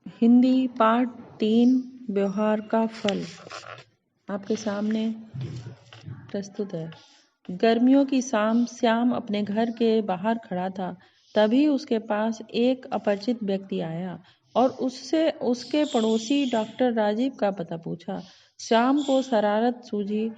हिंदी पाठ 3 व्यवहार का फल आपके सामने प्रस्तुत है। गर्मियों की शाम श्याम अपने घर के बाहर खड़ा था। तभी उसके पास एक अपरिचित व्यक्ति आया और उससे उसके पड़ोसी डॉक्टर राजीव का पता पूछा। श्याम को शरारत सूझी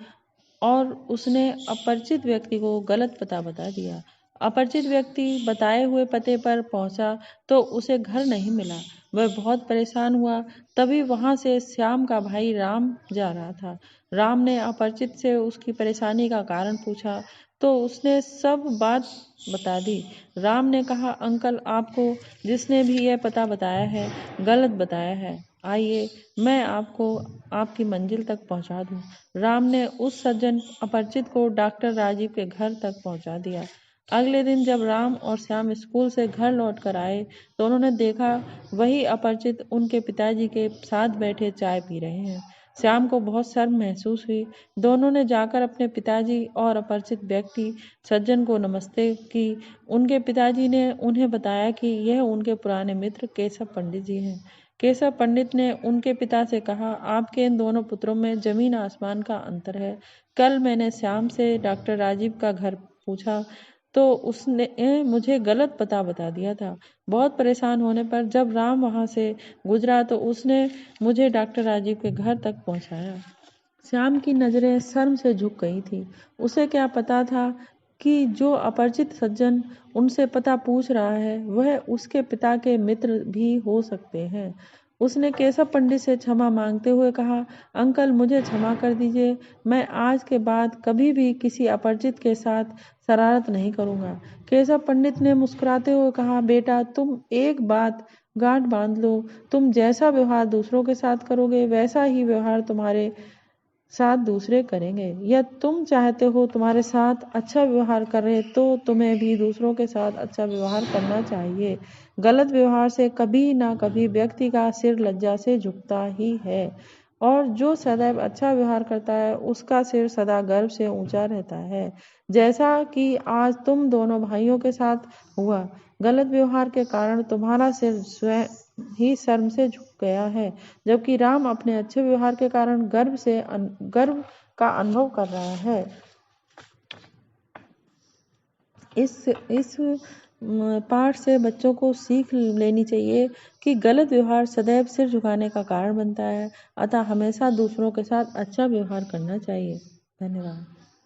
और उसने अपरिचित व्यक्ति को गलत पता बता दिया। अपरिचित व्यक्ति बताए हुए पते पर पहुंचा तो उसे घर नहीं मिला। वह बहुत परेशान हुआ। तभी वहां से श्याम का भाई राम जा रहा था। राम ने अपरिचित से उसकी परेशानी का कारण पूछा तो उसने सब बात बता दी। राम ने कहा, अंकल, आपको जिसने भी यह पता बताया है गलत बताया है। आइए मैं आपको आपकी मंजिल तक पहुंचा दूं। राम ने उस सज्जन अपरिचित को डॉक्टर राजीव के घर तक पहुंचा दिया। अगले दिन जब राम और श्याम स्कूल से घर लौट कर आए तो उन्होंने देखा वही अपरिचित उनके पिताजी के साथ बैठे चाय पी रहे हैं। श्याम को बहुत शर्म महसूस हुई। दोनों ने जाकर अपने पिताजी और अपरिचित व्यक्ति सज्जन को नमस्ते की। उनके पिताजी ने उन्हें बताया कि यह उनके पुराने मित्र केशव पंडित जी हैं। केशव पंडित ने उनके पिता से कहा, आपके इन दोनों पुत्रों में जमीन आसमान का अंतर है। कल मैंने श्याम से डॉक्टर राजीव का घर पूछा तो उसने मुझे गलत पता बता दिया था। बहुत परेशान होने पर जब राम वहां से गुजरा तो उसने मुझे डॉक्टर राजीव के घर तक पहुंचाया। श्याम की नजरें शर्म से झुक गई थी। उसे क्या पता था कि जो अपरिचित सज्जन उनसे पता पूछ रहा है वह उसके पिता के मित्र भी हो सकते हैं। उसने केशव पंडित से क्षमा मांगते हुए कहा, अंकल, मुझे क्षमा कर दीजिए। मैं आज के बाद कभी भी किसी अपरिचित के साथ शरारत नहीं करूंगा। केशव पंडित ने मुस्कुराते हुए कहा, बेटा, तुम एक बात गांठ बांध लो। तुम जैसा व्यवहार दूसरों के साथ करोगे वैसा ही व्यवहार तुम्हारे साथ दूसरे करेंगे। या तुम चाहते हो तुम्हारे साथ अच्छा व्यवहार करे तो तुम्हें भी दूसरों के साथ अच्छा व्यवहार करना चाहिए। गलत व्यवहार से कभी ना कभी व्यक्ति का सिर लज्जा से झुकता ही है और जो सदैव अच्छा व्यवहार करता है उसका सिर सदा गर्व से ऊंचा रहता है। जैसा कि आज तुम दोनों भाइयों के साथ हुआ। गलत व्यवहार के कारण तुम्हारा सिर स्वयं ही शर्म से झुक गया है, जबकि राम अपने अच्छे व्यवहार के कारण गर्व का अनुभव कर रहा है। इस पाठ से बच्चों को सीख लेनी चाहिए कि गलत व्यवहार सदैव सिर झुकाने का कारण बनता है। अतः हमेशा दूसरों के साथ अच्छा व्यवहार करना चाहिए। धन्यवाद।